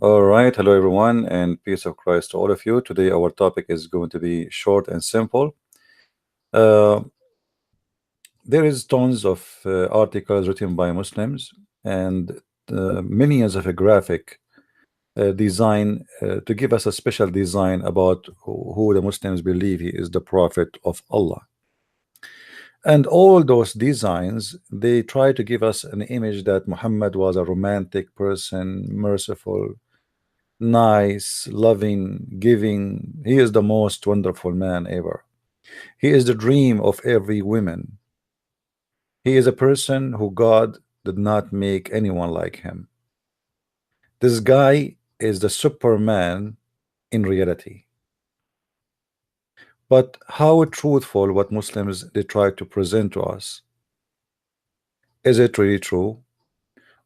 All right, hello everyone, and peace of Christ to all of you. Today, our topic is going to be short and simple. Uh, there is tons of articles written by Muslims and millions of a graphic design to give us a special design about who the Muslims believe he is the Prophet of Allah. And all those designs, they try to give us an image that Muhammad was a romantic person, merciful, nice, loving, giving. He is the most wonderful man ever. He is the dream of every woman. He is a person who God did not make anyone like him. This guy is the Superman in reality. But how truthful what Muslims they try to present to us? Is it really true?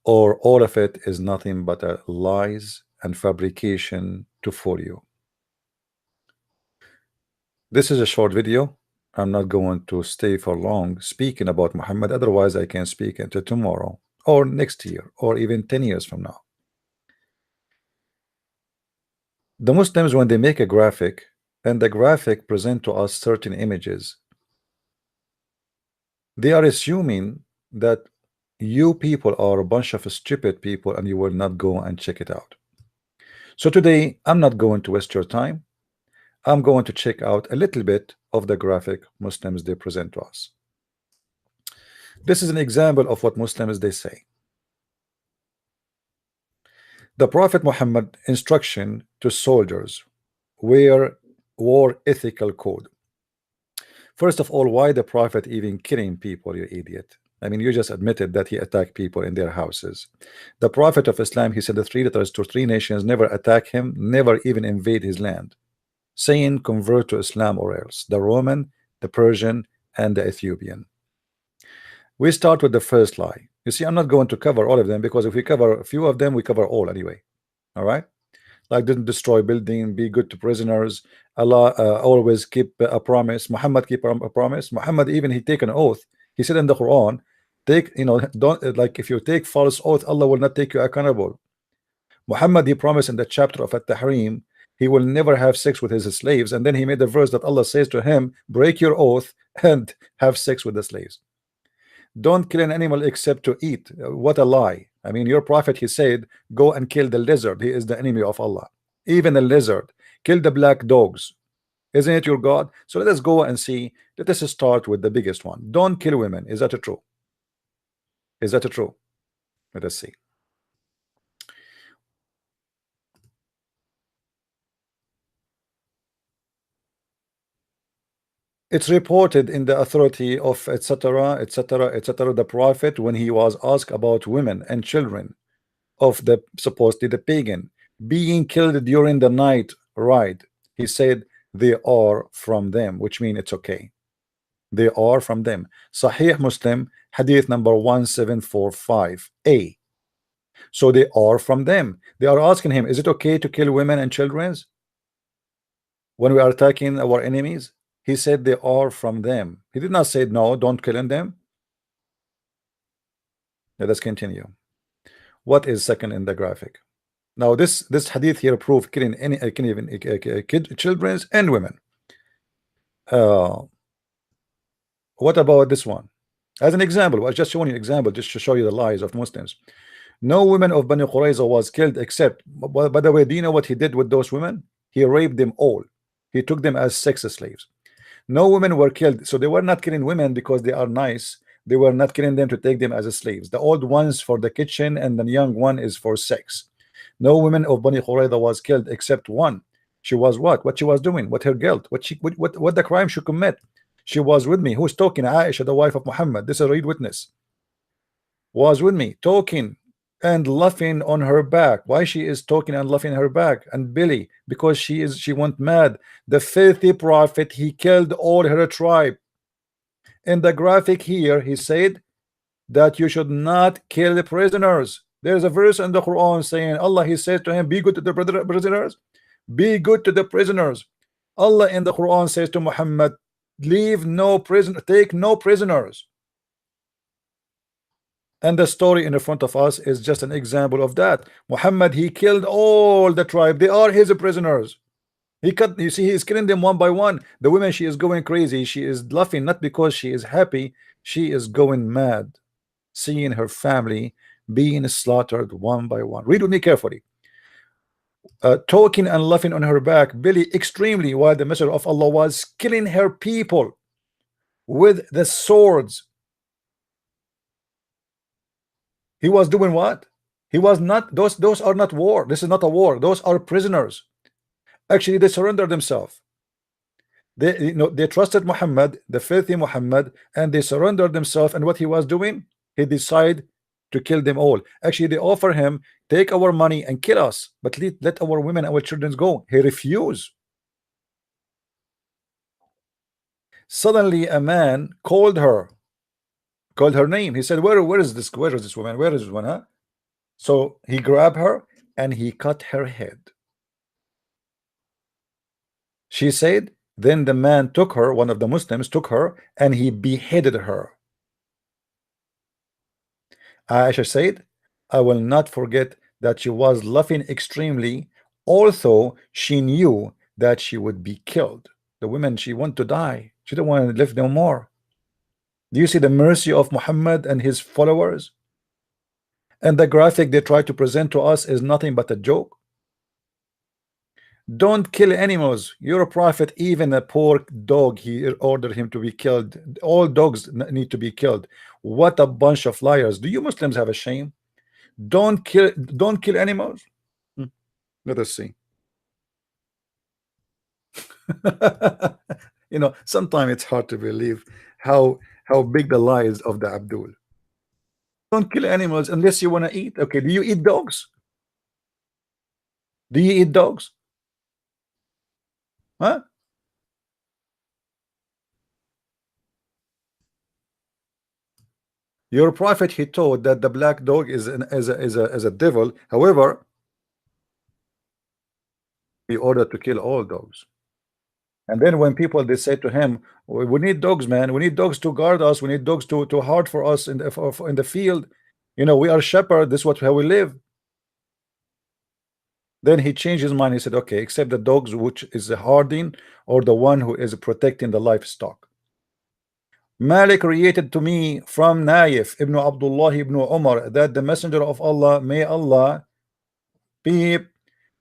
Or all of it is nothing but a lies and fabrication to fool you? This is a short video. I'm not going to stay for long speaking about Muhammad, otherwise I can speak until tomorrow or next year or even 10 years from now. The Muslims, when they make a graphic and the graphic present to us certain images, they are assuming that you people are a bunch of stupid people and you will not go and check it out. So today I'm not going to waste your time. I'm going to check out a little bit of the graphic Muslims they present to us. This is an example of what Muslims they say. The Prophet Muhammad instruction to soldiers were war ethical code. First of all, why the Prophet even killing people, you idiot? I mean, you just admitted that he attacked people in their houses. The Prophet of Islam, he said the three letters to three nations, never attack him, never even invade his land, saying convert to Islam or else. The Roman, the Persian, and the Ethiopian. We start with the first lie. You see, I'm not going to cover all of them because if we cover a few of them, we cover all anyway. All right? Like didn't destroy building, be good to prisoners, Allah always keep a promise, Muhammad keep a promise. Muhammad even he take an oath. He said in the Quran, take don't like if you take false oath, Allah will not take you accountable. Muhammad he promised in the chapter of At-Tahrim he will never have sex with his slaves, and then he made the verse that Allah says to him, break your oath and have sex with the slaves. Don't kill an animal except to eat. What a lie. I mean, your prophet, he said, go and kill the lizard. He is the enemy of Allah. Even the lizard. Kill the black dogs. Isn't it your God? So let us go and see. Let us start with the biggest one. Don't kill women. Is that true? Is that true? Let us see. It's reported in the authority of etc., etc., etc. The prophet, when he was asked about women and children of the supposedly the pagan being killed during the night ride, he said they are from them, which means it's okay. They are from them. Sahih Muslim, hadith number 1745a. So they are from them. They are asking him, is it okay to kill women and children when we are attacking our enemies? He said they are from them. He did not say no, don't kill them. Let us continue. What is second in the graphic? Now this hadith here prove killing any can even children and women. What about this one? As an example, I was just showing you an example just to show you the lies of Muslims. No woman of Bani Qurayza was killed except, by the way, do you know what he did with those women? He raped them all. He took them as sex slaves. No women were killed, so they were not killing women because they are nice. They were not killing them to take them as slaves. The old ones for the kitchen and the young one is for sex. No woman of Bani Qurayza was killed except one. She was what she was doing, what her guilt, what the crime she commit. She was with me. Who's talking? Aisha, the wife of Muhammad. This is a read witness. Was with me, talking and laughing on her back. Why she is talking and laughing her back? And Billy, because she went mad. The filthy prophet, he killed all her tribe. In the graphic here, he said that you should not kill the prisoners. There's a verse in the Quran saying Allah, he says to him, be good to the prisoners. Be good to the prisoners. Allah in the Quran says to Muhammad, leave no prisoner, take no prisoners. And the story in front of us is just an example of that. Muhammad, he killed all the tribe. They are his prisoners. He cut, you see, he is killing them one by one. The woman, she is going crazy. She is laughing not because she is happy, she is going mad, seeing her family being slaughtered one by one. Read with me carefully. Talking and laughing on her back, Billy extremely, while the messenger of Allah was killing her people with the swords. He was doing what? He was not, those are not war. This is not a war. Those are prisoners. Actually, they surrendered themselves. They trusted Muhammad, the filthy Muhammad, and they surrendered themselves. And what he was doing, he decided to kill them all. Actually, they offer him, take our money and kill us, but let our women, our children go. He refused. Suddenly, a man called her name. He said, where is this woman? Where is this one? Huh? So he grabbed her and he cut her head. She said, then the man took her, one of the Muslims took her, and he beheaded her. Aisha said, I will not forget that she was laughing extremely, although she knew that she would be killed. The woman, she wanted to die. She didn't want to live no more. Do you see the mercy of Muhammad and his followers? And the graphic they try to present to us is nothing but a joke. Don't kill animals. You're a prophet. Even a poor dog, he ordered him to be killed. All dogs need to be killed. What a bunch of liars. Do you Muslims have a shame? Don't kill animals. Let us see. You know, sometimes it's hard to believe how big the lies of the Abdul. Don't kill animals unless you want to eat. Okay, do you eat dogs? Do you eat dogs? Huh? Your prophet, he taught that the black dog is as a devil. However, he ordered to kill all dogs. And then when people they say to him, we need dogs, man. We need dogs to guard us. We need dogs to hard for us in in the field. You know, we are shepherd. This is what how we live. Then he changed his mind. He said, okay, except the dogs which is harding or the one who is protecting the livestock. Malik created to me from Naif ibn Abdullah ibn Umar that the messenger of Allah, may Allah beep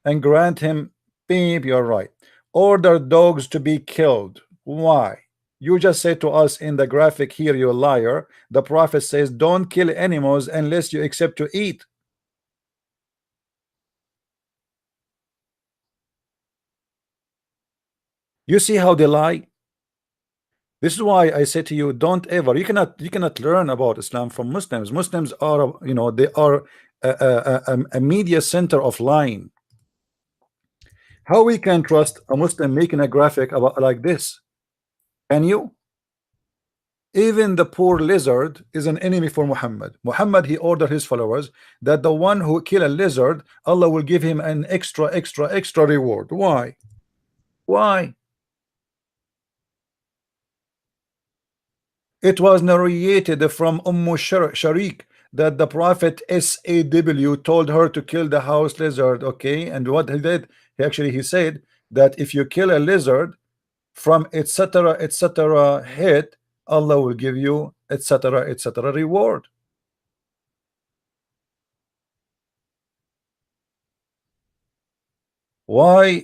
and grant him beep, you're right, order dogs to be killed. Why? You just said to us in the graphic here, you liar. The prophet says don't kill animals unless you accept to eat. You see how they lie? This is why I say to you, don't ever, you cannot learn about Islam from Muslims. Muslims are, you know, they are a media center of lying. How we can trust a Muslim making a graphic about like this? Can you? Even the poor lizard is an enemy for Muhammad. Muhammad, he ordered his followers that the one who kill a lizard, Allah will give him an extra reward. Why? Why? It was narrated from Sharik that the prophet SAW told her to kill the house lizard. Okay, and what he did, he said that if you kill a lizard from etc hit, Allah will give you etc reward. Why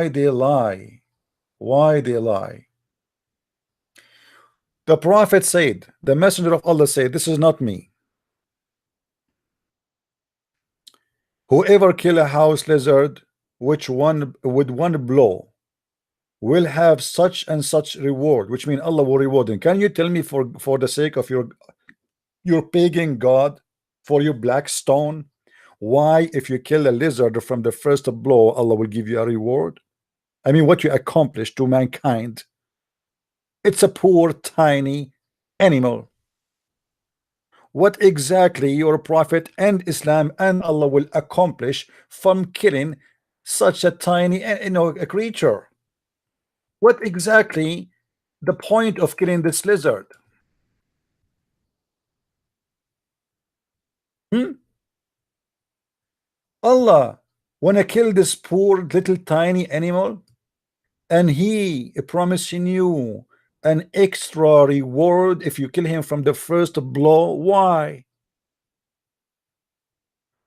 they lie? Why they lie? The prophet said, the messenger of Allah said, this is not me, whoever kill a house lizard which one with one blow will have such and such reward, which means Allah will reward him. Can you tell me, for the sake of your pagan god, for your black stone, why if you kill a lizard from the first blow, Allah will give you a reward? I mean, what you accomplished to mankind. It's a poor tiny animal. What exactly your prophet and Islam and Allah will accomplish from killing such a tiny, a creature? What exactly the point of killing this lizard? Hmm? Allah wanna kill this poor little tiny animal, and he promising you an extra reward if you kill him from the first blow. Why?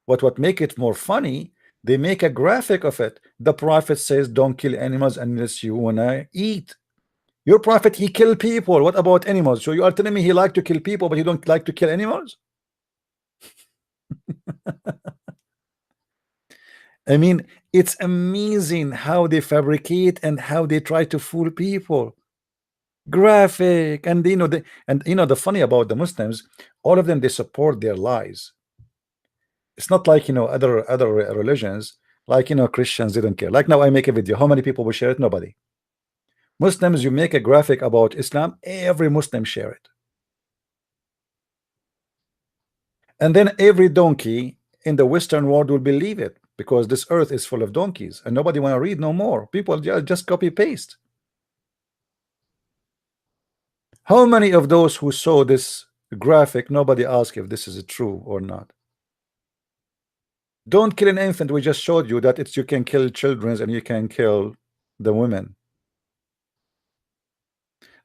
What make it more funny, they make a graphic of it. The prophet says don't kill animals unless you wanna eat. Your prophet, he kill people. What about animals? So you are telling me he like to kill people but he don't like to kill animals? I mean, it's amazing how they fabricate and how they try to fool people. Graphic, and the funny about the Muslims, all of them, they support their lies. It's not like other religions, like Christians didn't care. Like now I make a video, how many people will share it? Nobody. Muslims, you make a graphic about Islam, every Muslim share it, and then every donkey in the Western world will believe it because this earth is full of donkeys and nobody want to read no more. People just copy paste. How many of those who saw this graphic, nobody asked if this is true or not? Don't kill an infant. We just showed you that you can kill children and you can kill the women.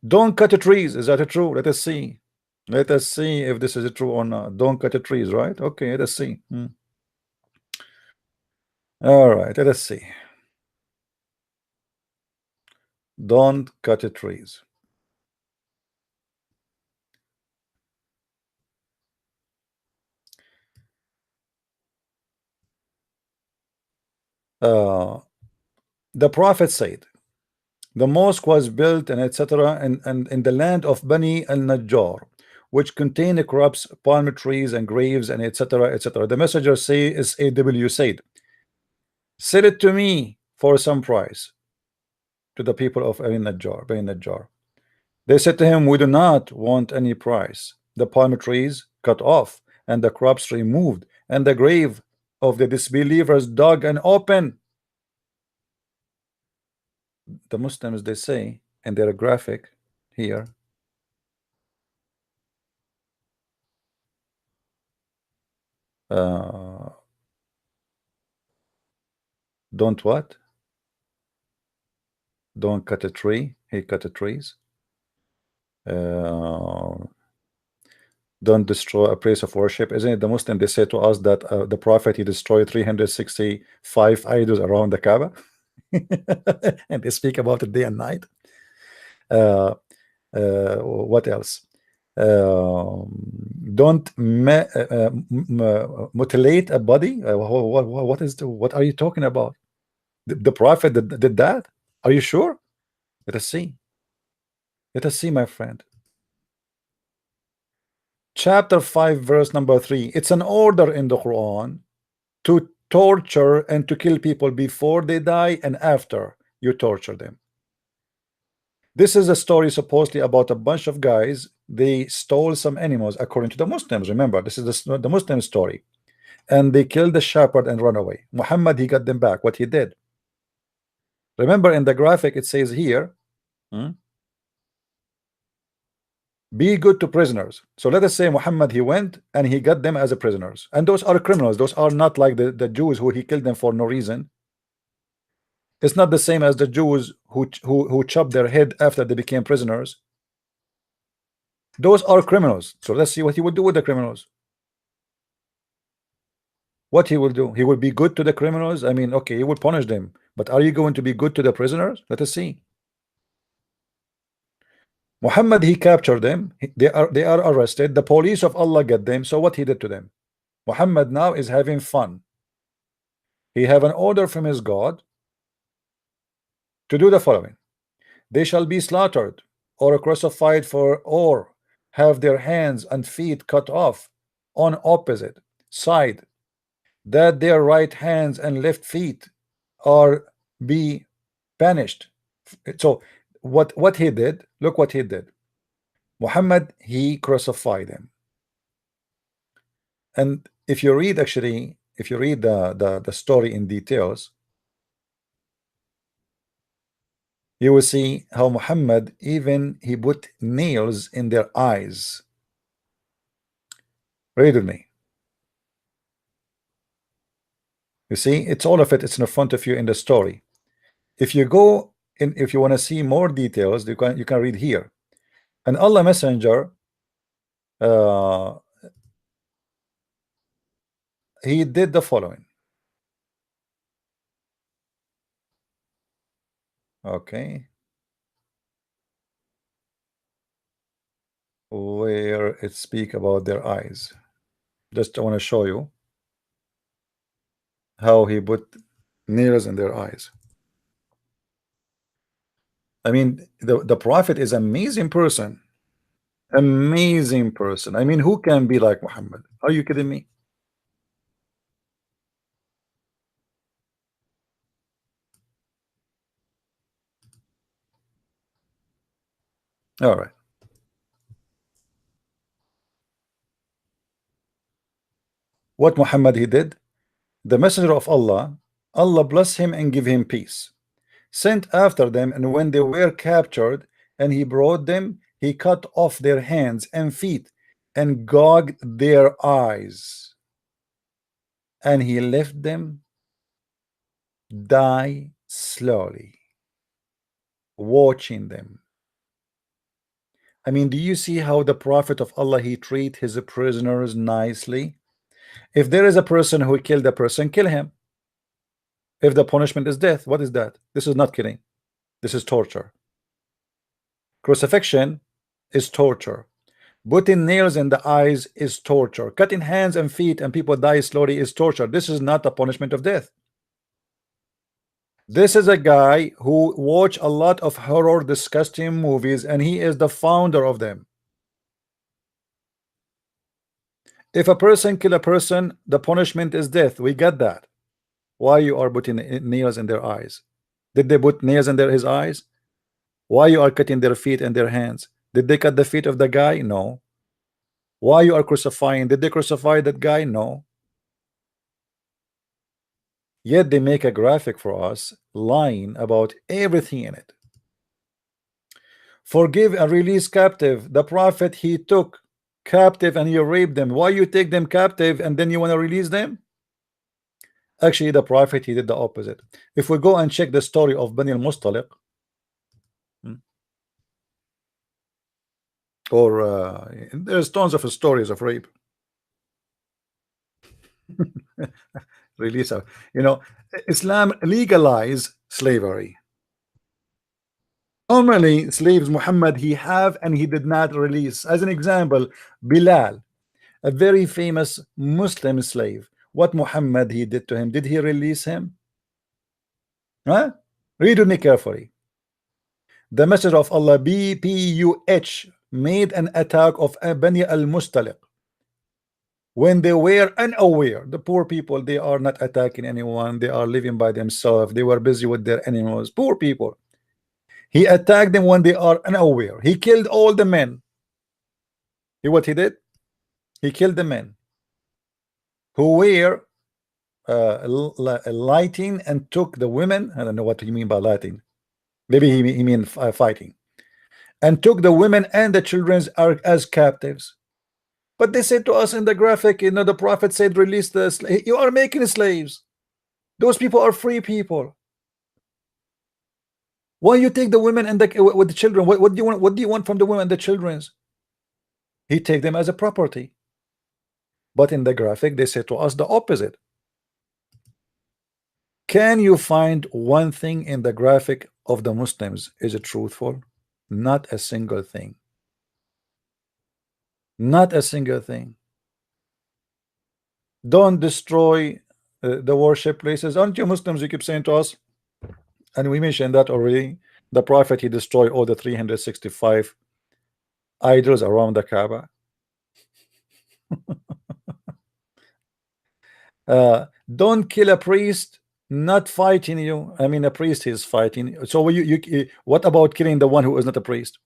Don't cut the trees. Is that true? Let us see. Let us see if this is true or not. Don't cut the trees, right? Okay, let us see. All right, let us see. Don't cut the trees. Uh, the prophet said, the mosque was built and etc. and in the land of Bani al-Najjar, which contain crops, palm trees and graves and etc. etc. The messenger is AW said, sell it to me for some price, to the people of Bani Najjar. They said to him, we do not want any price. The palm trees cut off and the crops removed and the grave of the disbelievers dug and open. The Muslims, they say in their graphic here, don't what? Don't cut a tree. He cut the trees. Uh, don't destroy a place of worship. Isn't it the Muslim? They say to us that the Prophet, he destroyed 365 idols around the Kaaba, and they speak about it day and night. What else? Don't mutilate a body. What are you talking about? The Prophet did that? Are you sure? Let us see. Let us see, my friend. Chapter 5, verse number 3. It's an order in the Quran to torture and to kill people before they die and after you torture them. This is a story supposedly about a bunch of guys. They stole some animals according to the Muslims. Remember, this is the Muslim story. And they killed the shepherd and run away. Muhammad, he got them back. What he did. Remember in the graphic, it says here, be good to prisoners. So let us say Muhammad, he went and he got them as a prisoners. And those are criminals. Those are not like the Jews who he killed them for no reason. It's not the same as the Jews who chopped their head after they became prisoners. Those are criminals. So let's see what he would do with the criminals. What he will do? He will be good to the criminals. I mean, okay, he will punish them. But are you going to be good to the prisoners? Let us see. Muhammad, he captured them. They are arrested. The police of Allah get them. So what he did to them? Muhammad now is having fun. He have an order from his God to do the following: they shall be slaughtered or crucified or have their hands and feet cut off on opposite side, that their right hands and left feet are be banished. So what he did, look what he did. Muhammad, he crucified him. And if you read, actually, if you read the story in details, you will see how Muhammad, even he put nails in their eyes. Read with me. You see, it's all of it. It's in front of you in the story. If you go in, if you want to see more details, you can read here. And Allah Messenger, uh, he did the following. Okay, where it speak about their eyes. Just I want to show you how he put nails in their eyes. I mean, the Prophet is amazing person. Amazing person. I mean, who can be like Muhammad? Are you kidding me? All right. What Muhammad he did? The messenger of Allah, Allah bless him and give him peace, sent after them, and when they were captured and he brought them, he cut off their hands and feet and gouged their eyes, and he left them die slowly, watching them. I mean, do you see how the Prophet of Allah he treat his prisoners nicely? If there is a person who killed a person, kill him. If the punishment is death, what is that? This is not killing. This is torture. Crucifixion is torture. Putting nails in the eyes is torture. Cutting hands and feet and people die slowly is torture. This is not a punishment of death. This is a guy who watch a lot of horror, disgusting movies, and he is the founder of them. If a person kill a person, the punishment is death. We get that. Why you are putting nails in their eyes? Did they put nails in his eyes? Why you are cutting their feet and their hands? Did they cut the feet of the guy? No. Why you are crucifying? Did they crucify that guy? No. Yet they make a graphic for us lying about everything in it. Forgive and release captive. The Prophet he took captive and you raped them. Why you take them captive and then you want to release them? Actually, the Prophet he did the opposite. If we go and check the story of Bani al-Mustaliq, or there's tons of stories of rape. Release, you know, Islam legalized slavery. How many slaves Muhammad he have and he did not release? As an example, Bilal, a very famous Muslim slave. What Muhammad he did to him? Did he release him? Huh? Read with me carefully. The Messenger of Allah BPUH made an attack of Bani al-Mustaliq when they were unaware. The poor people, they are not attacking anyone, they are living by themselves, they were busy with their animals. Poor people. He attacked them when they are unaware. He killed all the men. What he did? He killed the men who were lighting and took the women. I don't know what you mean by lighting. Maybe he mean fighting. And took the women and the children as captives. But they said to us in the graphic, you know, the Prophet said, release the slaves. You are making slaves. Those people are free people. Why you take the women and with the children? What do you want? What do you want from the women and the children? He take them as a property. But in the graphic, they say to us the opposite. Can you find one thing in the graphic of the Muslims? Is it truthful? Not a single thing. Not a single thing. Don't destroy the worship places. Aren't you Muslims? You keep saying to us, and we mentioned that already. The Prophet he destroyed all the 365 idols around the Kaaba. Don't kill a priest not fighting you. I mean, a priest is fighting. So what about killing the one who is not a priest?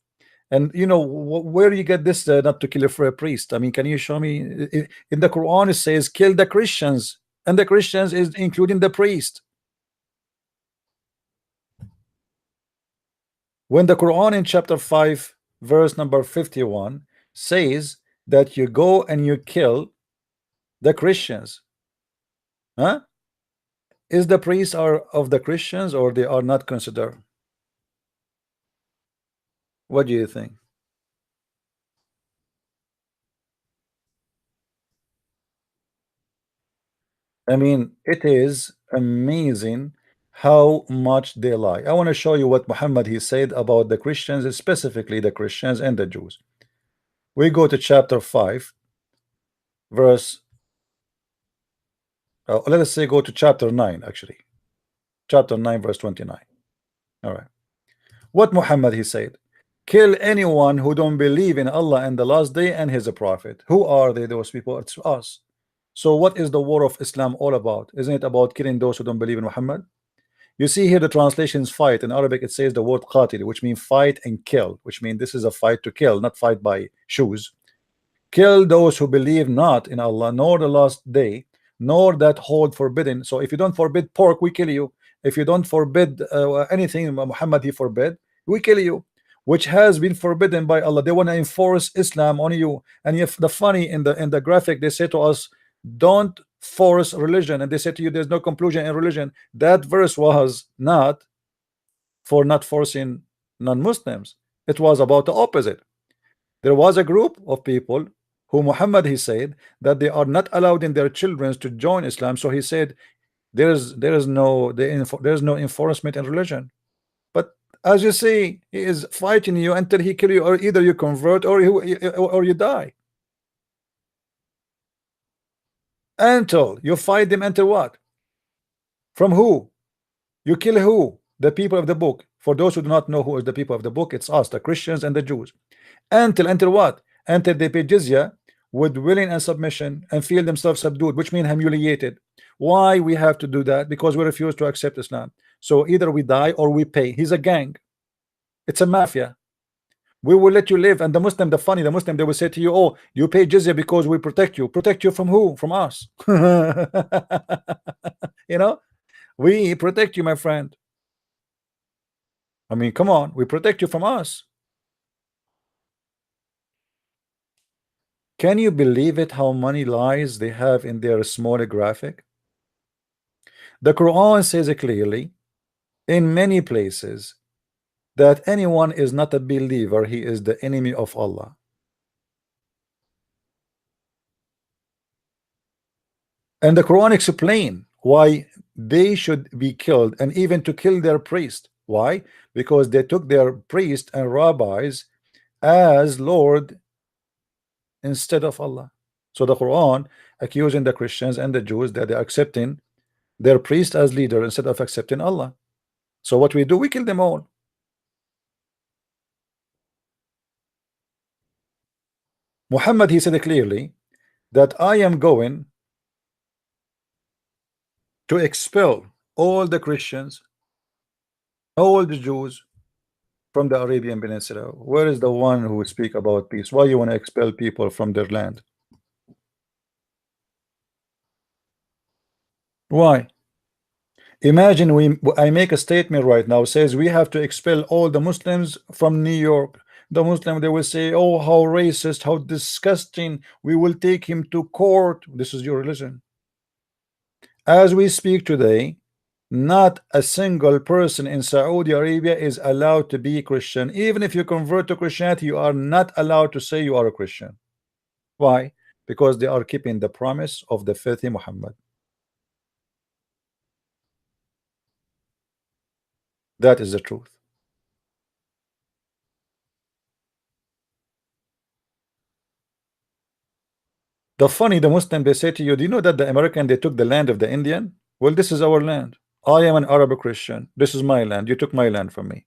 And you know where you get this not to kill a priest? I mean, can you show me in the Quran? It says kill the Christians, and the Christians is including the priest. When the Quran in chapter 5 verse number 51 says that you go and you kill the Christians, huh? Is the priests are of the Christians or they are not considered? What do you think? I mean, it is amazing how much they lie. I want to show you what Muhammad he said about the Christians, specifically the Christians and the Jews. We go to chapter 5, verse, let us say go to chapter 9, actually. Chapter 9, verse 29. All right. What Muhammad he said? Kill anyone who don't believe in Allah and the last day and his prophet. Who are they, those people? It's us. So what is the war of Islam all about? Isn't it about killing those who don't believe in Muhammad? You see here the translations fight. In Arabic it says the word qatil, which means fight and kill, which means this is a fight to kill, not fight by shoes. Kill those who believe not in Allah, nor the last day, nor that hold forbidden. So if you don't forbid pork, we kill you. If you don't forbid anything Muhammad he forbid, we kill you, which has been forbidden by Allah. They want to enforce Islam on you. And if the funny in the graphic, they say to us, don't force religion, and they say to you there's no conclusion in religion. That verse was not for not forcing non-Muslims. It was about the opposite. There was a group of people who Muhammad he said that they are not allowed in their children to join Islam. So he said there is no enforcement in religion. But as you see, he is fighting you until he kill you, or either you convert or you die. Until you fight them until what? From who? You kill who? The people of the book. For those who do not know who is the people of the book, it's us, the Christians and the Jews. Until what? Until they pay jizya with willing and submission and feel themselves subdued, which means humiliated. Why we have to do that? Because we refuse to accept Islam. So either we die or we pay. He's a gang. It's a mafia. We will let you live. And the Muslim, the Muslim, they will say to you, oh, you pay jizya because we protect you. Protect you from who? From us. You know, we protect you, my friend. I mean, come on, we protect you from us. Can you believe it how many lies they have in their small graphic? The Quran says it clearly in many places that anyone is not a believer, he is the enemy of Allah. And the Quran explain why they should be killed, and even to kill their priest. Why? Because they took their priest and rabbis as Lord instead of Allah. So the Quran accusing the Christians and the Jews that they're accepting their priest as leader instead of accepting Allah. So what we do, we kill them all. Muhammad he said clearly that I am going to expel all the Christians, all the Jews from the Arabian Peninsula. Where is the one who would speak about peace? Why you want to expel people from their land? Why? Imagine I make a statement right now says we have to expel all the Muslims from New York. The Muslim, they will say, oh, how racist, how disgusting, we will take him to court. This is your religion. As we speak today, not a single person in Saudi Arabia is allowed to be Christian. Even if you convert to Christianity, you are not allowed to say you are a Christian. Why? Because they are keeping the promise of the filthy Muhammad. That is the truth. The Muslim, they say to you, do you know that the American, they took the land of the Indian? Well, this is our land. I am an Arab Christian. This is my land. You took my land from me.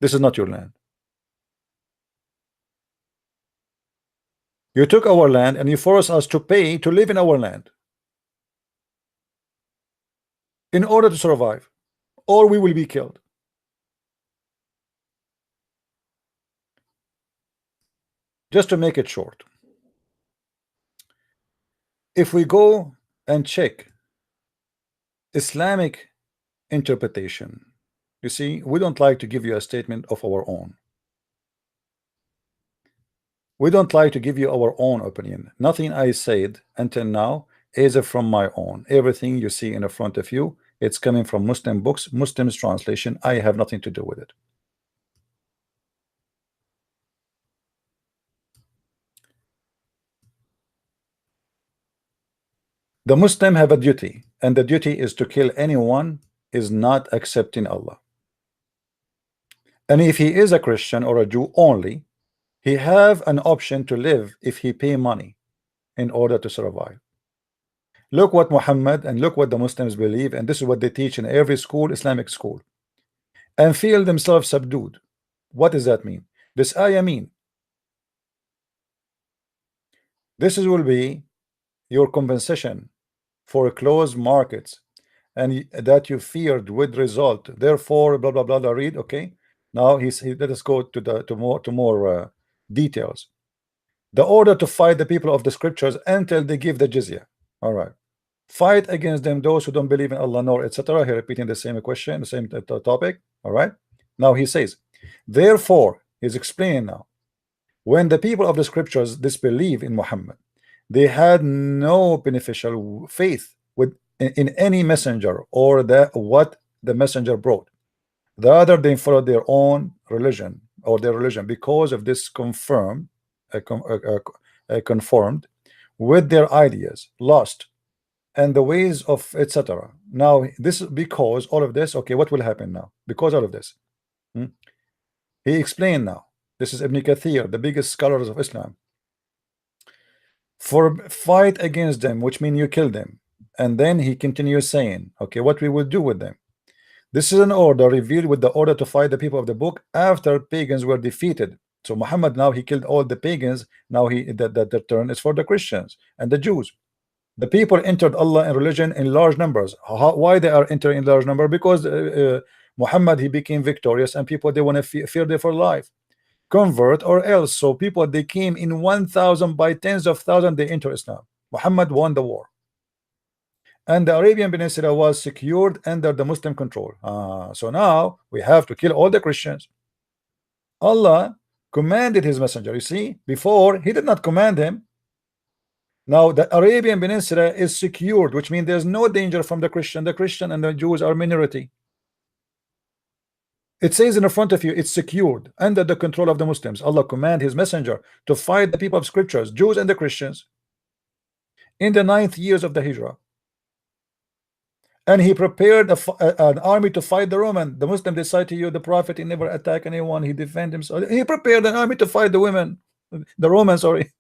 This is not your land. You took our land and you force us to pay to live in our land in order to survive, or we will be killed. Just to make it short, if we go and check Islamic interpretation, you see, we don't like to give you a statement of our own. We don't like to give you our own opinion. Nothing I said until now is from my own. Everything you see in the front of you, it's coming from Muslim books, Muslims translation. I have nothing to do with it. The Muslim have a duty, and the duty is to kill anyone is not accepting Allah. And if he is a Christian or a Jew only, he have an option to live if he pay money in order to survive. Look what Muhammad and look what the Muslims believe, and this is what they teach in every school, Islamic school, and feel themselves subdued. What does that mean? This ayah mean this will be your compensation for closed markets and that you feared would result. Therefore, blah blah blah. blah read, okay. Now let us go to more details. The order to fight the people of the scriptures until they give the jizya. All right. Fight against them, those who don't believe in Allah nor etc. He repeating the same question, the same topic. All right. Now he says, therefore, he's explaining now. When the people of the scriptures disbelieve in Muhammad, they had no beneficial faith in any messenger or what the messenger brought. Rather, they followed their own religion or their religion because of this conformed with their ideas, lost, and the ways of etc. Now, this because all of this, okay, what will happen now? Because all of this, he explained now. This is Ibn Kathir, the biggest scholars of Islam. For fight against them, which means you kill them. And then he continues saying, okay, what we will do with them. This is an order revealed with the order to fight the people of the book after pagans were defeated. So Muhammad now he killed all the pagans. Now the turn is for the Christians and the Jews. The people entered Allah in religion in large numbers. Why they are entering in large number? Because Muhammad he became victorious and people they want to fear there for life. Convert or else. So people they came in 1,000 by tens of thousands they enter Islam. Muhammad won the war. And the Arabian Peninsula was secured under the Muslim control. So now we have to kill all the Christians. Allah commanded his messenger. You see, before he did not command him. Now the Arabian Peninsula is secured, which means there's no danger from the Christian. The Christian and the Jews are minority. It says in the front of you, it's secured under the control of the Muslims. Allah command his messenger to fight the people of scriptures, Jews and the Christians, in the 9th years of the Hijrah. And he prepared an army to fight the Roman. The Muslim decide to you, the Prophet, he never attacked anyone. He defended himself. He prepared an army to fight the women, the Romans, sorry,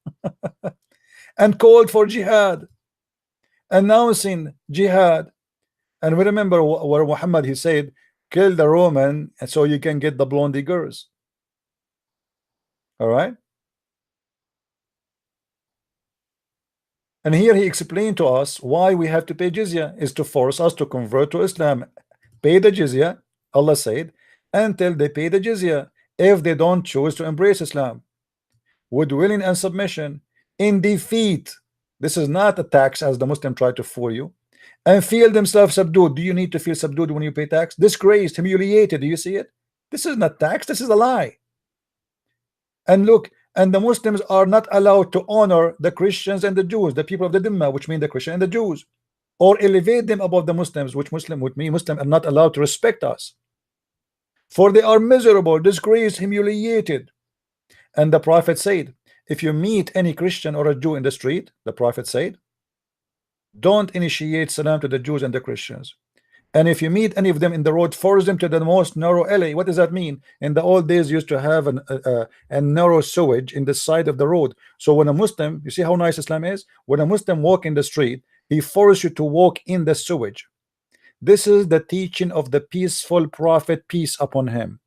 and called for jihad, announcing jihad. And we remember where Muhammad he said, kill the Roman, and so you can get the blondie girls. All right. And here he explained to us why we have to pay jizya is to force us to convert to Islam. Pay the jizya, Allah said, until they pay the jizya. If they don't choose to embrace Islam with willing and submission in defeat, this is not a tax as the Muslim try to fool you, and feel themselves subdued. Do you need to feel subdued when you pay tax? Disgraced, humiliated. Do you see it? This is not tax, this is a lie. And look, and the Muslims are not allowed to honor the Christians and the Jews, the people of the Dhimma, which mean the Christian and the Jews, or elevate them above the Muslims, which Muslim would mean Muslim are not allowed to respect us, for they are miserable, disgraced, humiliated. And the Prophet said, if you meet any Christian or a Jew in the street, the Prophet said, don't initiate salam to the Jews and the Christians. And if you meet any of them in the road, force them to the most narrow alley. What does that mean? In the old days, used to have a narrow sewage in the side of the road. So when a Muslim, you see how nice Islam is? When a Muslim walk in the street, he forces you to walk in the sewage. This is the teaching of the peaceful Prophet, peace upon him.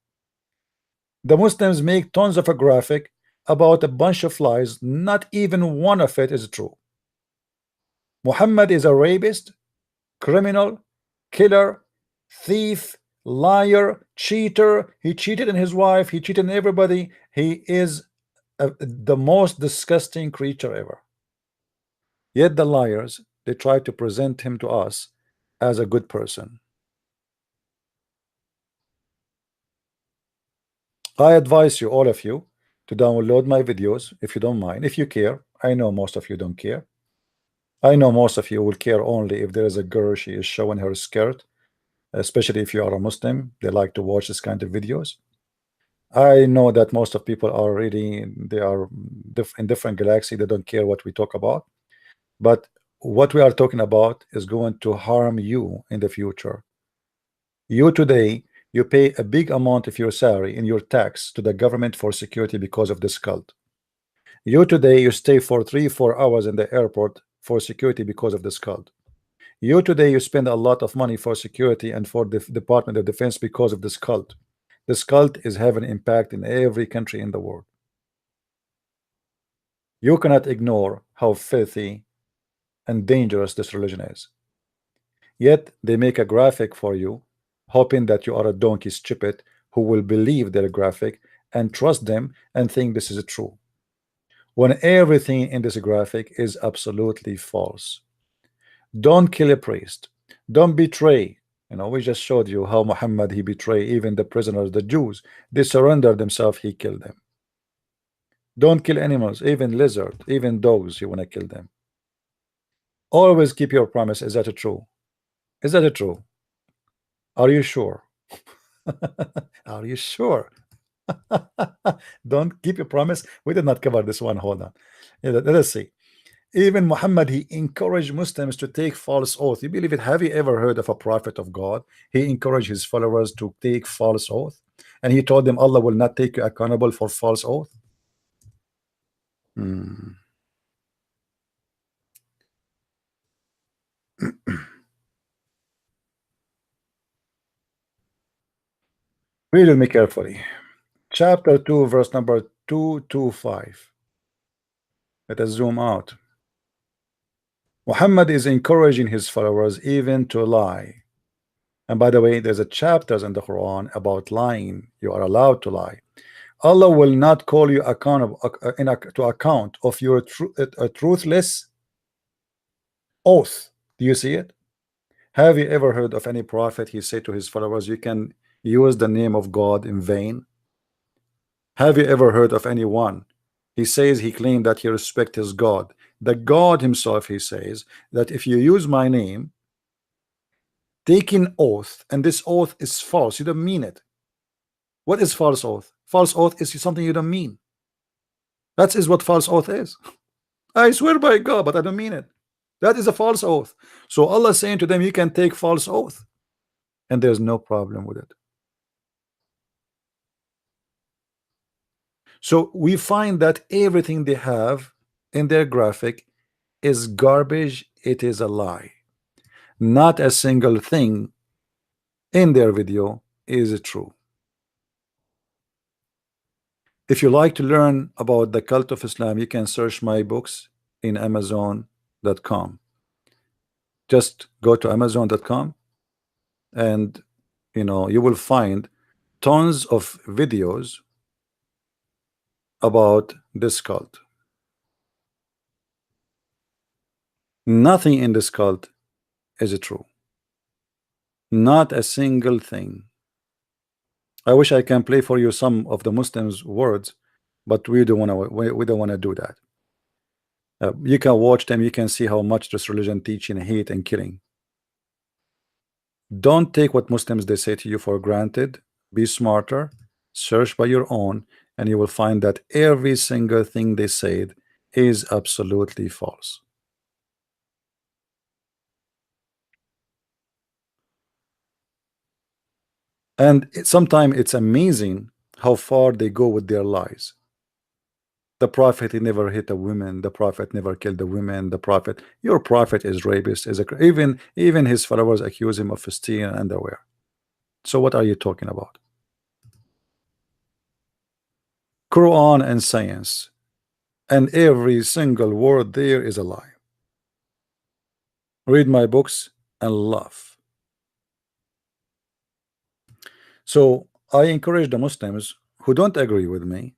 The Muslims make tons of a graphic about a bunch of lies. Not even one of it is true. Muhammad is a rapist, criminal, killer, thief, liar, cheater. He cheated on his wife, he cheated on everybody. He is the most disgusting creature ever. Yet the liars, they try to present him to us as a good person. I advise you, all of you, to download my videos if you don't mind, if you care. I know most of you don't care. I know most of you will care only if there is a girl, she is showing her skirt, especially if you are a Muslim. They like to watch this kind of videos. I know that most of people are really, they are in different galaxy. They don't care what we talk about. But what we are talking about is going to harm you in the future. You today, you pay a big amount of your salary in your tax to the government for security because of this cult. You today, you stay for 3-4 hours in the airport for security because of this cult. You today, you spend a lot of money for security and for the Department of Defense because of this cult. This cult is having impact in every country in the world. You cannot ignore how filthy and dangerous this religion is. Yet they make a graphic for you, hoping that you are a donkey stupid who will believe their graphic and trust them and think this is true, when everything in this graphic is absolutely false. Don't kill a priest. Don't betray. You know, we just showed you how Muhammad, he betrayed even the prisoners, the Jews. They surrendered themselves, he killed them. Don't kill animals, even lizard, even dogs, you want to kill them. Always keep your promise. Is that true? Is that true? Are you sure? Are you sure? Don't keep your promise. We did not cover this one. Hold on. Yeah, let us see. Even Muhammad, he encouraged Muslims to take false oath. You believe it? Have you ever heard of a prophet of God? He encouraged his followers to take false oath, and he told them Allah will not take you accountable for false oath. Hmm. Read with me carefully. Chapter 2, verse number 225. Let us zoom out. Muhammad is encouraging his followers even to lie. And by the way, there's a chapters in the Quran about lying. You are allowed to lie. Allah will not call you accountable to account of your truthless oath. Do you see it? Have you ever heard of any prophet he said to his followers, you can use the name of God in vain? Have you ever heard of anyone he says he claimed that he respects his God, the God himself? He says that if you use my name, taking oath, and this oath is false, you don't mean it. What is false oath? False oath is something you don't mean. That is what false oath is. I swear by God, but I don't mean it. That is a false oath. So Allah is saying to them, you can take false oath, and there's no problem with it. So we find that everything they have in their graphic is garbage. It is a lie. Not a single thing in their video is true. If you like to learn about the cult of Islam, you can search my books in Amazon.com. Just go to Amazon.com, and you will find tons of videos about this cult. Nothing in this cult is true. Not a single thing. I wish I can play for you some of the Muslims' words, but we don't want to. We don't want to do that. You can watch them. You can see how much this religion teaching hate and killing. Don't take what Muslims they say to you for granted. Be smarter. Search by your own, and you will find that every single thing they said is absolutely false. And sometimes it's amazing how far they go with their lies. The prophet, he never hit a woman. The prophet never killed a woman. The prophet, your prophet is rapist. Even his followers accuse him of stealing underwear. So what are you talking about? Quran and science, and every single word there is a lie. Read my books and laugh. So I encourage the Muslims who don't agree with me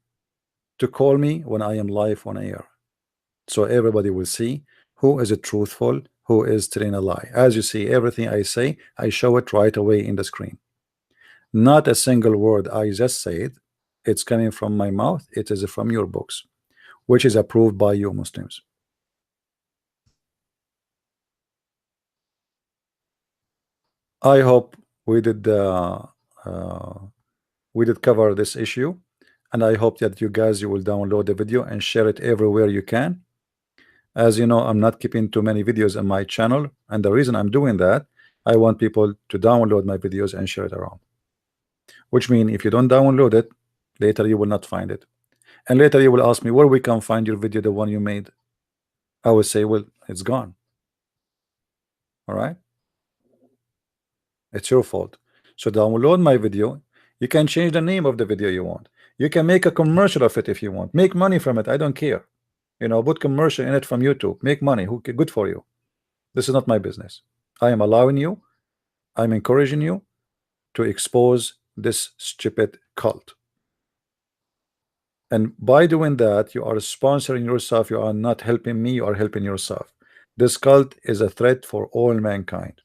to call me when I am live on air, so everybody will see who is truthful, who is telling a lie. As you see, everything I say, I show it right away in the screen. Not a single word I just said, it's coming from my mouth. It is from your books, which is approved by you Muslims. I hope we did uh, we did cover this issue, and I hope that you guys you will download the video and share it everywhere you can. As you know, I'm not keeping too many videos on my channel, and the reason I'm doing that, I want people to download my videos and share it around. Which means if you don't download it, later you will not find it, and later you will ask me where we can find your video, the one you made. I will say, well, it's gone. All right, it's your fault. So download my video. You can change the name of the video you want. You can make a commercial of it if you want. Make money from it. I don't care. You know, put commercial in it from YouTube. Make money. Who good for you? This is not my business. I am allowing you. I'm encouraging you to expose this stupid cult. And by doing that, you are sponsoring yourself. You are not helping me. You are helping yourself. This cult is a threat for all mankind.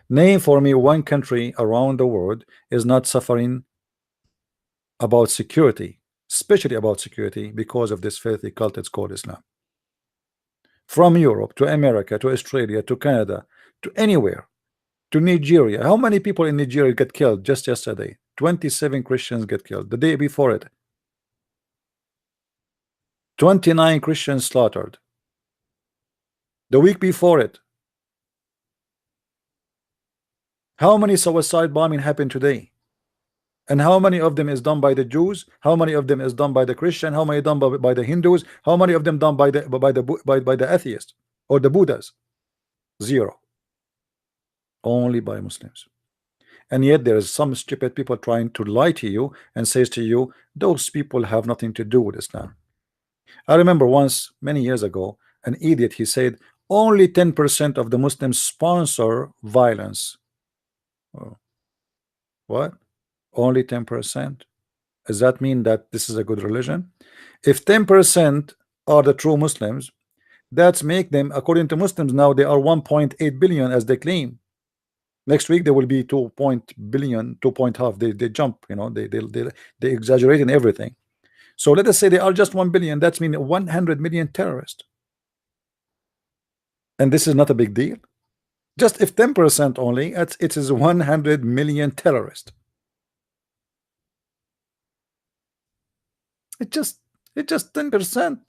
Name for me one country around the world is not suffering about security, especially about security, because of this filthy cult it's called Islam. From Europe to America to Australia to Canada to anywhere to Nigeria. How many people in Nigeria get killed just yesterday? 27 Christians get killed. The day before it, 29 Christians slaughtered. The week before it, how many suicide bombing happened today? And how many of them is done by the Jews? How many of them is done by the Christian? How many done by the Hindus? How many of them done by the atheists or the Buddhas? Zero. Only by Muslims. And yet there is some stupid people trying to lie to you and says to you, those people have nothing to do with Islam. I remember once, many years ago, an idiot, he said, only 10% of the Muslims sponsor violence. Oh, what? Only 10%? Does that mean that this is a good religion? If 10% are the true Muslims, that's make them, according to Muslims now, they are 1.8 billion as they claim. Next week there will be 2 billion, 2.5. They jump, you know, they exaggerate in everything. So let us say they are just 1 billion. That's mean 100 million terrorists. And this is not a big deal. Just if 10% only, it is 100 million terrorists. It just 10%.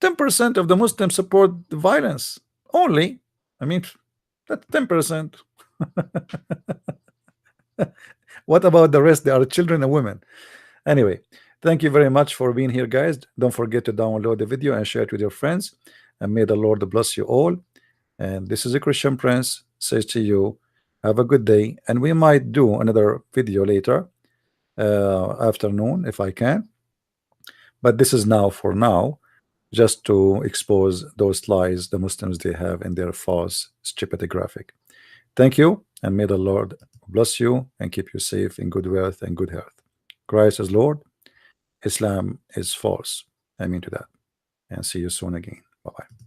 10% of the Muslims support the violence only. I mean, that's 10%. What about the rest? They are children and women. Anyway, thank you very much for being here, guys. Don't forget to download the video and share it with your friends. And may the Lord bless you all. And this is a Christian Prince says to you, have a good day. And we might do another video later, afternoon, if I can. But this is now for now, just to expose those lies the Muslims they have in their false stupid graphic. Thank you, and may the Lord bless you and keep you safe in good wealth and good health. Christ is Lord, Islam is false. I mean to that. And see you soon again. Bye-bye.